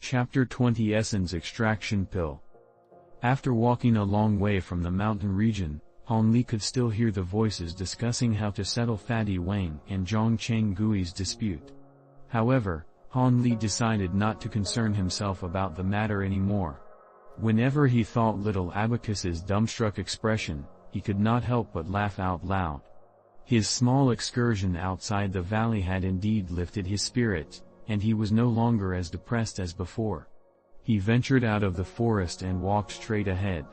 Chapter 20 Essence Extraction Pill. After walking a long way from the mountain region, Han Li could still hear the voices discussing how to settle Fatty Wang and Zhang Chenggui's dispute. However, Han Li decided not to concern himself about the matter anymore. Whenever he thought little Abacus's dumbstruck expression, he could not help but laugh out loud. His small excursion outside the valley had indeed lifted his spirits, and he was no longer as depressed as before. He ventured out of the forest and walked straight ahead.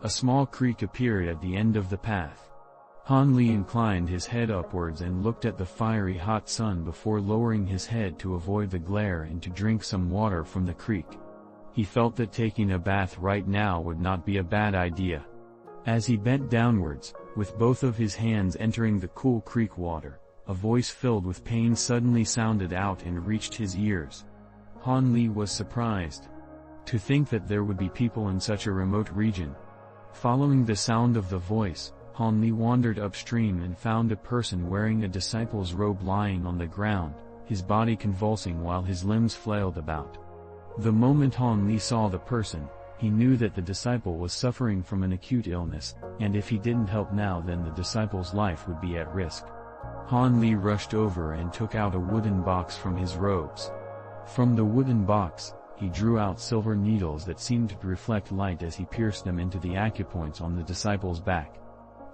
A small creek appeared at the end of the path. Han Li inclined his head upwards and looked at the fiery hot sun before lowering his head to avoid the glare and to drink some water from the creek. He felt that taking a bath right now would not be a bad idea. As he bent downwards, with both of his hands entering the cool creek water, a voice filled with pain suddenly sounded out and reached his ears. Han Li was surprised. To think that there would be people in such a remote region. Following the sound of the voice, Han Li wandered upstream and found a person wearing a disciple's robe lying on the ground, his body convulsing while his limbs flailed about. The moment Han Li saw the person, he knew that the disciple was suffering from an acute illness, and if he didn't help now then the disciple's life would be at risk. Han Li rushed over and took out a wooden box from his robes. From the wooden box, he drew out silver needles that seemed to reflect light as he pierced them into the acupoints on the disciple's back.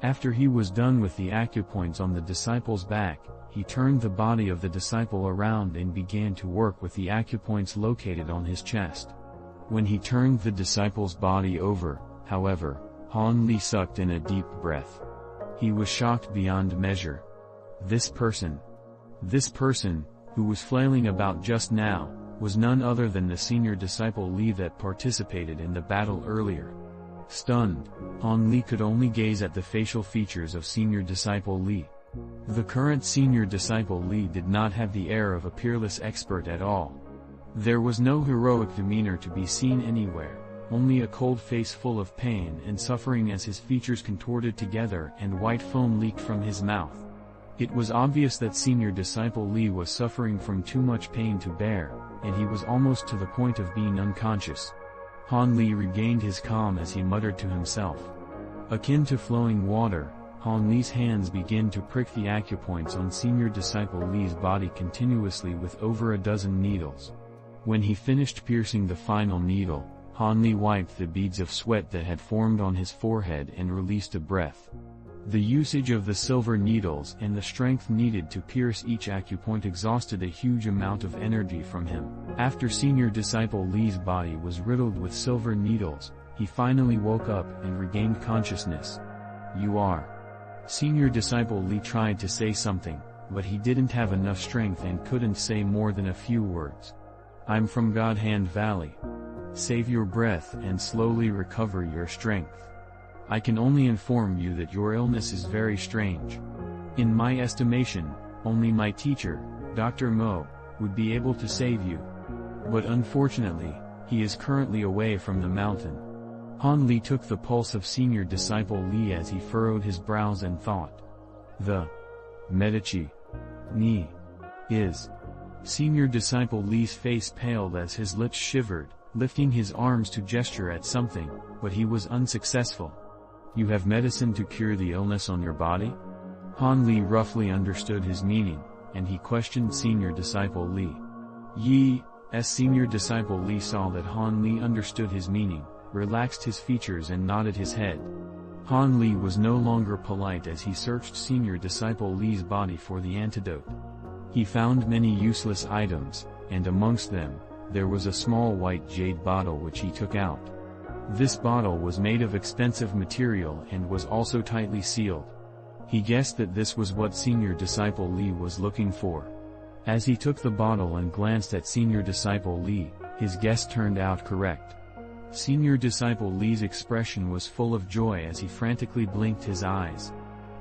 After he was done with the acupoints on the disciple's back, he turned the body of the disciple around and began to work with the acupoints located on his chest. When he turned the disciple's body over, however, Han Li sucked in a deep breath. He was shocked beyond measure. This person, who was flailing about just now, was none other than the senior disciple Li that participated in the battle earlier. Stunned, Han Li could only gaze at the facial features of senior disciple Li. The current senior disciple Li did not have the air of a peerless expert at all. There was no heroic demeanor to be seen anywhere, only a cold face full of pain and suffering as his features contorted together and white foam leaked from his mouth. It was obvious that senior disciple Li was suffering from too much pain to bear, and he was almost to the point of being unconscious. Han Li regained his calm as he muttered to himself. Akin to flowing water, Han Li's hands began to prick the acupoints on senior disciple Li's body continuously with over a dozen needles. When he finished piercing the final needle, Han Li wiped the beads of sweat that had formed on his forehead and released a breath. The usage of the silver needles and the strength needed to pierce each acupoint exhausted a huge amount of energy from him. After senior disciple Li's body was riddled with silver needles, he finally woke up and regained consciousness. "You are." Senior disciple Li tried to say something, but he didn't have enough strength and couldn't say more than a few words. "I'm from God Hand Valley. Save your breath and slowly recover your strength. I can only inform you that your illness is very strange. In my estimation, only my teacher, Dr. Mo, would be able to save you. But unfortunately, he is currently away from the mountain." Han Li took the pulse of senior disciple Li as he furrowed his brows and thought. "The Medici Ni is." Senior disciple Li's face paled as his lips shivered, lifting his arms to gesture at something, but he was unsuccessful. "You have medicine to cure the illness on your body?" Han Li roughly understood his meaning, and he questioned senior disciple Li. As senior disciple Li saw that Han Li understood his meaning, relaxed his features and nodded his head. Han Li was no longer polite as he searched senior disciple Li's body for the antidote. He found many useless items, and amongst them, there was a small white jade bottle which he took out. This bottle was made of expensive material and was also tightly sealed. He guessed that this was what senior disciple Li was looking for. As he took the bottle and glanced at senior disciple Li, his guess turned out correct. Senior disciple Li's expression was full of joy as he frantically blinked his eyes.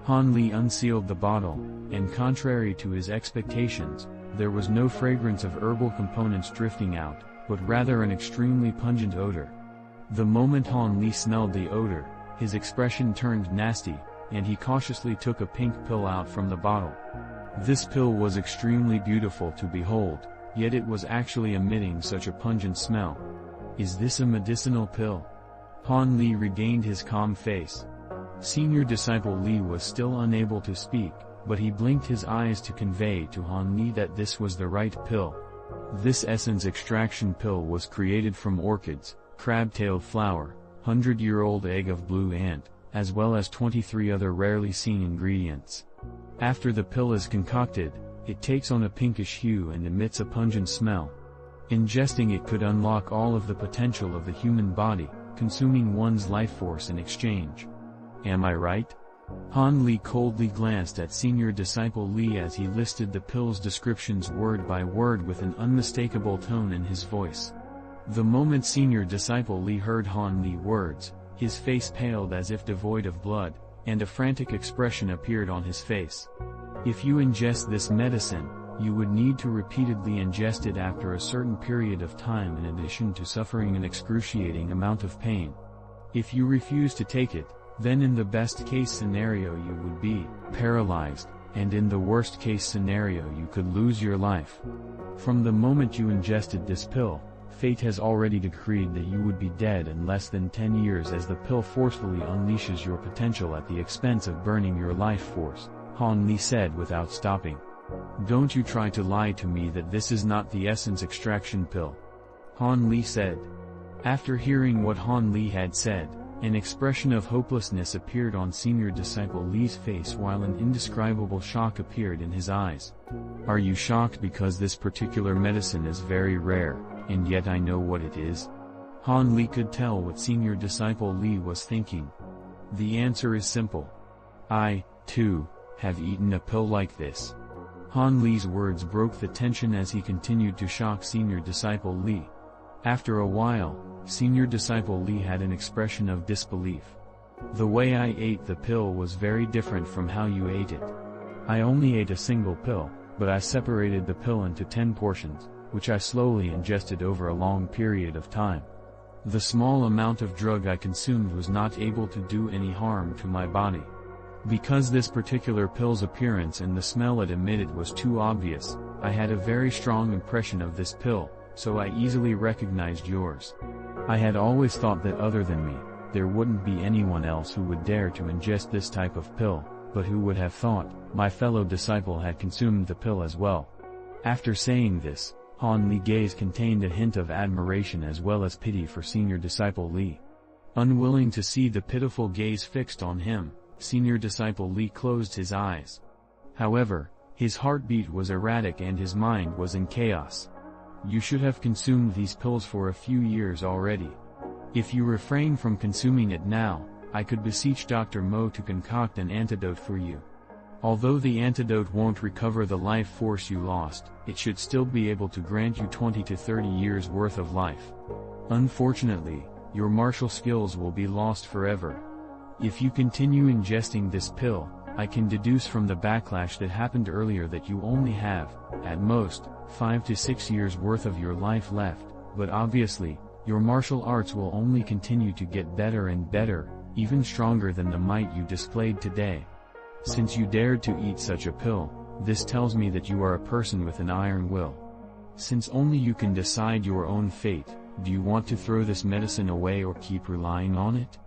Han Li unsealed the bottle, and contrary to his expectations, there was no fragrance of herbal components drifting out, but rather an extremely pungent odor. The moment Han Li smelled the odor, his expression turned nasty, and he cautiously took a pink pill out from the bottle. This pill was extremely beautiful to behold, yet it was actually emitting such a pungent smell. Is this a medicinal pill? Han Li regained his calm face. Senior disciple Li was still unable to speak, but he blinked his eyes to convey to Han Li that this was the right pill. This essence extraction pill was created from orchids, crab-tailed flower, 100-year-old egg of blue ant, as well as 23 other rarely seen ingredients. After the pill is concocted, it takes on a pinkish hue and emits a pungent smell. Ingesting it could unlock all of the potential of the human body, consuming one's life force in exchange. Am I right? Han Li coldly glanced at senior disciple Li as he listed the pill's descriptions word by word with an unmistakable tone in his voice. The moment senior disciple Li heard Han Li's words, his face paled as if devoid of blood, and a frantic expression appeared on his face. If you ingest this medicine, you would need to repeatedly ingest it after a certain period of time in addition to suffering an excruciating amount of pain. If you refuse to take it, then in the best case scenario you would be paralyzed, and in the worst case scenario you could lose your life. From the moment you ingested this pill, fate has already decreed that you would be dead in less than 10 years as the pill forcefully unleashes your potential at the expense of burning your life force, Han Li said without stopping. Don't you try to lie to me that this is not the essence extraction pill. Han Li said. After hearing what Han Li had said, an expression of hopelessness appeared on senior disciple Li's face while an indescribable shock appeared in his eyes. Are you shocked because this particular medicine is very rare, and yet I know what it is? Han Li could tell what senior disciple Li was thinking. The answer is simple. I, too, have eaten a pill like this. Han Li's words broke the tension as he continued to shock senior disciple Li. After a while, senior disciple Li had an expression of disbelief. The way I ate the pill was very different from how you ate it. I only ate a single pill, but I separated the pill into 10 portions, which I slowly ingested over a long period of time. The small amount of drug I consumed was not able to do any harm to my body. Because this particular pill's appearance and the smell it emitted was too obvious, I had a very strong impression of this pill, so I easily recognized yours. I had always thought that other than me, there wouldn't be anyone else who would dare to ingest this type of pill, but who would have thought my fellow disciple had consumed the pill as well. After saying this, Han Li's gaze contained a hint of admiration as well as pity for senior disciple Li. Unwilling to see the pitiful gaze fixed on him, senior disciple Li closed his eyes. However, his heartbeat was erratic and his mind was in chaos. You should have consumed these pills for a few years already. If you refrain from consuming it now, I could beseech Dr. Mo to concoct an antidote for you. Although the antidote won't recover the life force you lost, it should still be able to grant you 20 to 30 years worth of life. Unfortunately, your martial skills will be lost forever. If you continue ingesting this pill, I can deduce from the backlash that happened earlier that you only have, at most, 5 to 6 years worth of your life left, but obviously, your martial arts will only continue to get better and better, even stronger than the might you displayed today. Since you dared to eat such a pill, this tells me that you are a person with an iron will. Since only you can decide your own fate, do you want to throw this medicine away or keep relying on it?